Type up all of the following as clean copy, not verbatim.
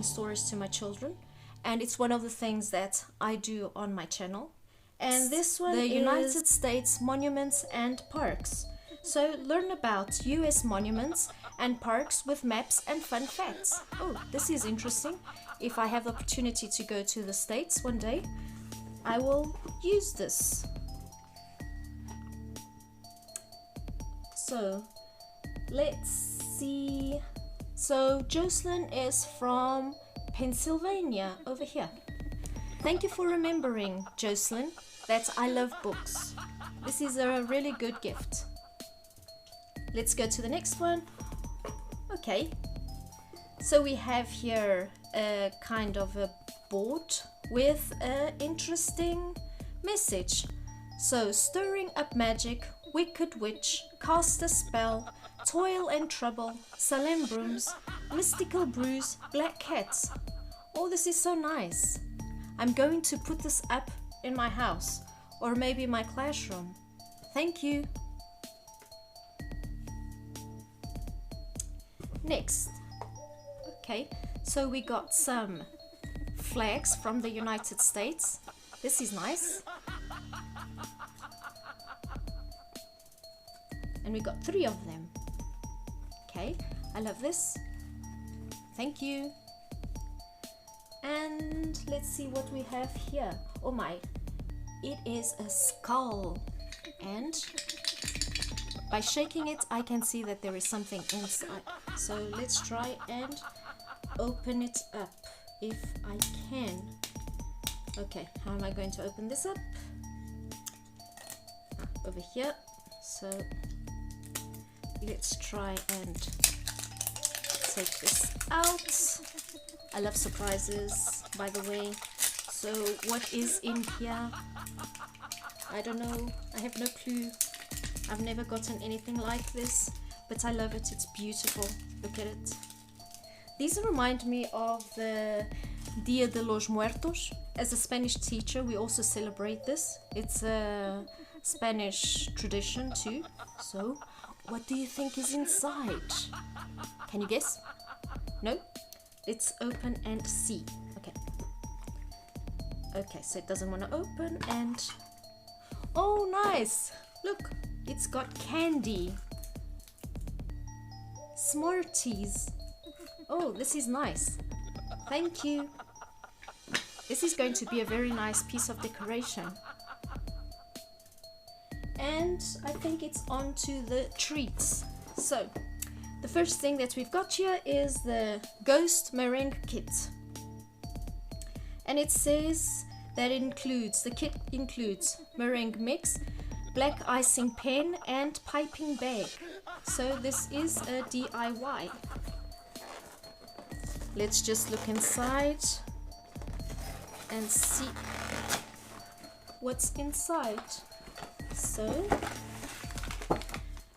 stories to my children, and it's one of the things that I do on my channel. And this one the United States Monuments and Parks. So learn about US monuments and parks with maps and fun facts. Oh, this is interesting. If I have the opportunity to go to the States one day, I will use this. So let's see. So Joycelin is from Pennsylvania over here. Thank you for remembering, Joycelin, that I love books. This is a really good gift. Let's go to the next one. Okay, so we have here a kind of a board with an interesting message. So, stirring up magic, wicked witch, cast a spell, toil and trouble, Salem brooms, mystical brews, black cats. Oh, this is so nice. I'm going to put this up in my house or maybe my classroom. Thank you. Next. Okay, so we got some flags from the United States. This is nice. And we got 3 of them. Okay, I love this. Thank you. And let's see what we have here. Oh my, it is a skull. And by shaking it, I can see that there is something inside. So let's try and open it up if I can. Okay, how am I going to open this up? Over here. So let's try and take this out. I love surprises, by the way. So what is in here? I don't know. I have no clue. I've never gotten anything like this, but I love it. It's beautiful. Look at it. These remind me of the Dia de los Muertos. As a Spanish teacher, we also celebrate this. It's a Spanish tradition too. So, what do you think is inside? Can you guess? No? Let's open and see. Okay. Okay, so it doesn't want to open and... Oh, nice! Look, it's got candy. Smarties. Oh, this is nice. Thank you. This is going to be a very nice piece of decoration. And I think it's on to the treats. So, the first thing that we've got here is the Ghost Meringue Kit. And it says that the kit includes meringue mix, black icing pen and piping bag. So this is a DIY. Let's just look inside and see what's inside. So,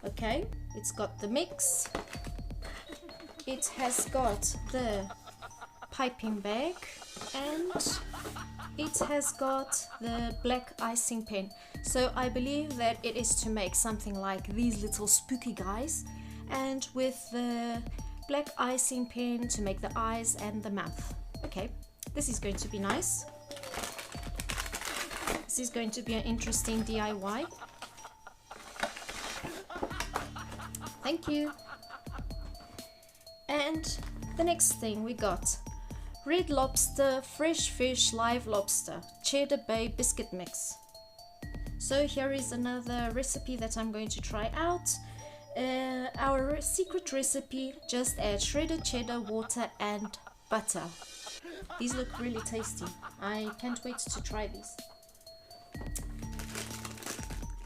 okay, it's got the mix. It has got the piping bag and it has got the black icing pen. So I believe that it is to make something like these little spooky guys, and with the black icing pen to make the eyes and the mouth. Okay, this is going to be nice. This is going to be an interesting DIY. Thank you. And the next thing we got: Red Lobster, Fresh Fish, Live Lobster, Cheddar Bay Biscuit Mix. So here is another recipe that I'm going to try out. Our secret recipe: just add shredded cheddar, water and butter. These look really tasty. I can't wait to try these.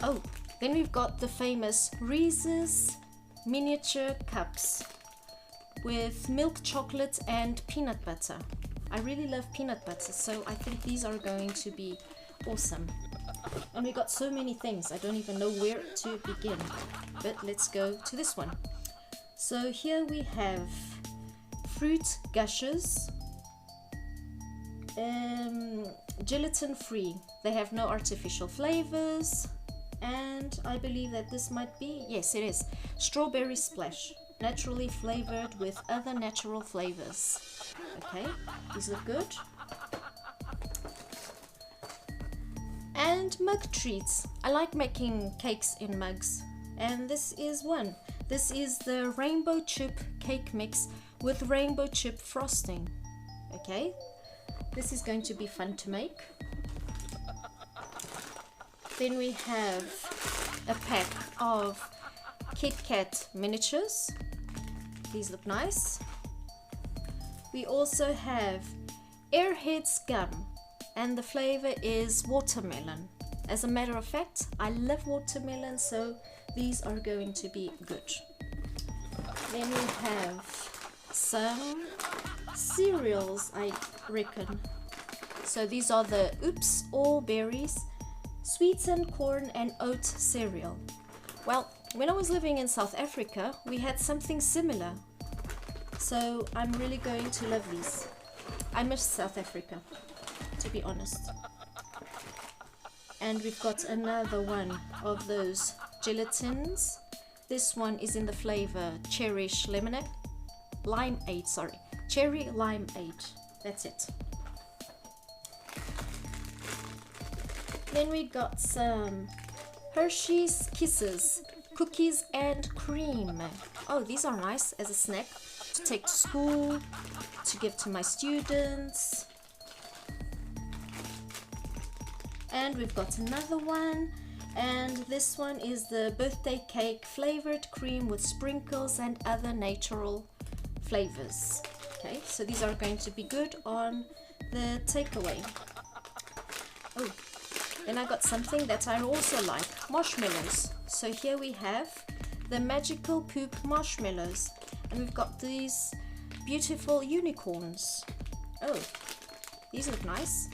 Oh, then we've got the famous Reese's miniature cups with milk chocolate and peanut butter. I really love peanut butter, so I think these are going to be awesome. And we got so many things, I don't even know where to begin. But let's go to this one. So here we have fruit gushers, gelatin free. They have no artificial flavors, and I believe that this might be, yes it is, strawberry splash. naturally flavored with other natural flavors. Okay, these look good. And mug treats. I like making cakes in mugs, and this is one. This is the rainbow chip cake mix with rainbow chip frosting. Okay, this is going to be fun to make. Then we have a pack of Kit Kat miniatures. These look nice. We also have Airheads gum, and the flavor is watermelon. As a matter of fact, I love watermelon, so these are going to be good. Then we have some cereals, I reckon. So these are the Oops All Berries sweetened corn and oat cereal. Well, when I was living in South Africa, we had something similar. So I'm really going to love these. I miss South Africa, to be honest. And we've got another one of those gelatins. This one is in the flavor Cherish Lemonade. Limeade, sorry. Cherry Limeade. That's it. Then we got some Hershey's Kisses cookies and cream. Oh, these are nice as a snack to take to school, to give to my students. And we've got another one, and this one is the birthday cake flavored cream with sprinkles and other natural flavors. Okay, so these are going to be good on the takeaway. Oh, then I got something that I also like, marshmallows. So here we have the Magical Poop marshmallows, and we've got these beautiful unicorns. Oh, these look nice.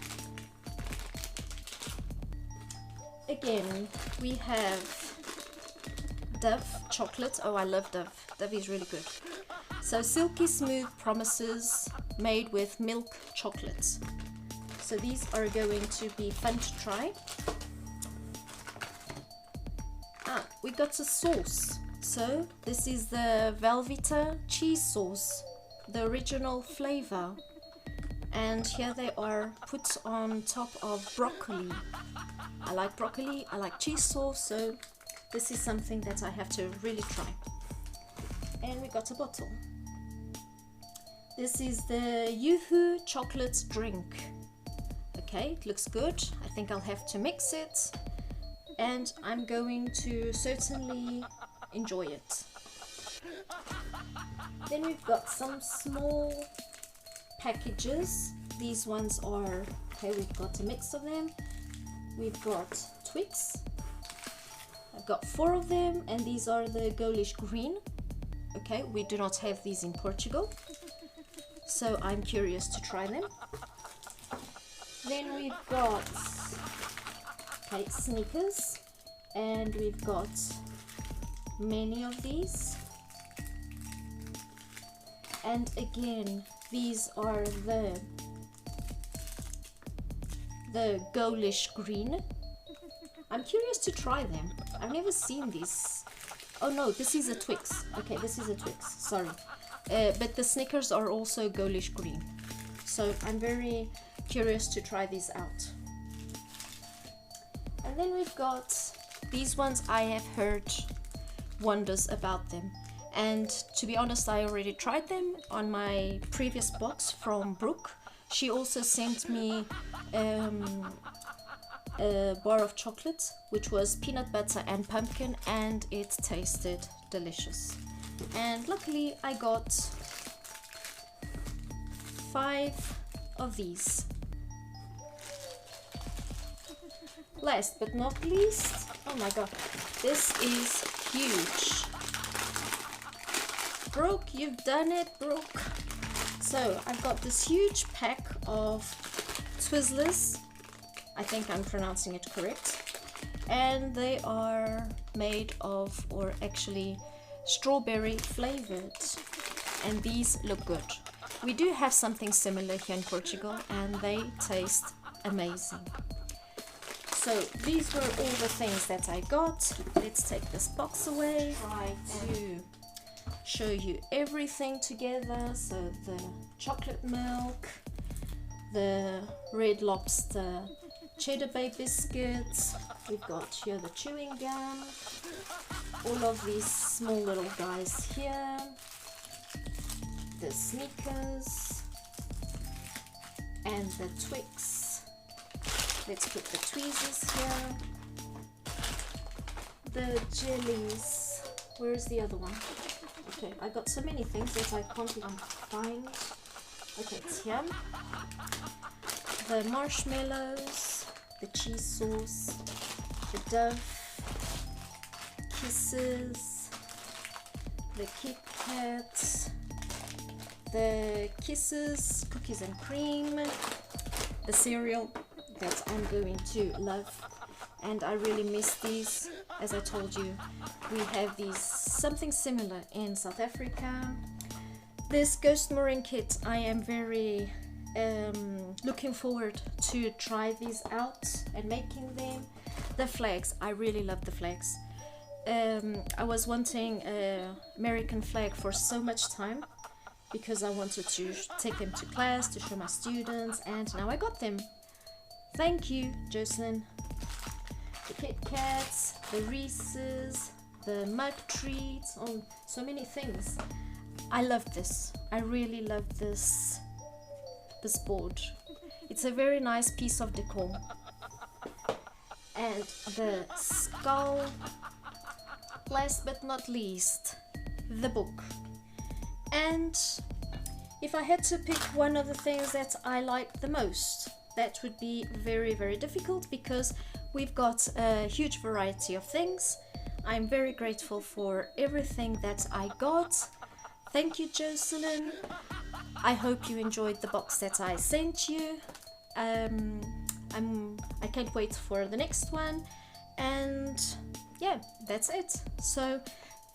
Again, we have Dove chocolate. Oh, I love Dove. Dove is really good. So silky smooth promises made with milk chocolate. So these are going to be fun to try. We got a sauce. So this is the Velveeta cheese sauce, the original flavor. And here they are put on top of broccoli. I like broccoli, I like cheese sauce, so this is something that I have to really try. And we got a bottle. This is the Yoo-hoo chocolate drink. Okay, it looks good. I think I'll have to mix it, and I'm going to certainly enjoy it. Then we've got some small packages. These ones are, okay, we've got a mix of them. We've got Twix. I've got 4 of them, and these are the Gaulish Green. Okay, we do not have these in Portugal, so I'm curious to try them. Then we've got, okay, Snickers, and we've got many of these. And again, these are the Gaulish Green. I'm curious to try them. I've never seen these. Oh no, this is a Twix. Okay, this is a Twix, sorry. But the Snickers are also Gaulish Green. So I'm very curious to try these out. And then we've got these ones. I have heard wonders about them. And to be honest, I already tried them on my previous box from Brooke. She also sent me a bar of chocolate, which was peanut butter and pumpkin, and it tasted delicious. And luckily I got 5 of these. Last but not least, oh my god, this is huge. Brooke, you've done it, Brooke. So I've got this huge pack of Twizzlers. I think I'm pronouncing it correct. And they are made of, or actually strawberry flavored. And these look good. We do have something similar here in Portugal, and they taste amazing. So these were all the things that I got. Let's take this box away. Try to show you everything together. So the chocolate milk, the Red Lobster Cheddar Bay biscuits, we've got here the chewing gum, all of these small little guys here, the Snickers and the Twix. Let's put the tweezers here, the jellies. Where's the other one? Okay, I got so many things that I can't even find. Okay, it's here. The marshmallows, the cheese sauce, the Dove, Kisses, the Kit Kats, the Kisses, cookies and cream, the cereal that I'm going to love, and I really miss these. As I told you, we have these something similar in South Africa. This ghost meringue kit, I am very looking forward to try these out and making them. The flags, I really love the flags. I was wanting an American flag for so much time because I wanted to take them to class to show my students, and now I got them. Thank you, Joycelin. The Kit Kats, the Reese's, the mug treats, oh, so many things. I love this. I really love this board. It's a very nice piece of decor. And the skull, last but not least, the book. And if I had to pick one of the things that I like the most, that would be very, very difficult because we've got a huge variety of things. I'm very grateful for everything that I got. Thank you, Joycelin. I hope you enjoyed the box that I sent you. I can't wait for the next one. And yeah, that's it. So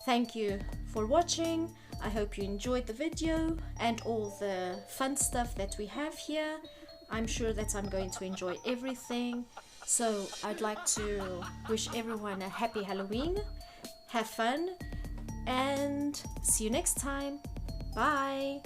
thank you for watching. I hope you enjoyed the video and all the fun stuff that we have here. I'm sure that I'm going to enjoy everything. So I'd like to wish everyone a happy Halloween. Have fun and see you next time. Bye.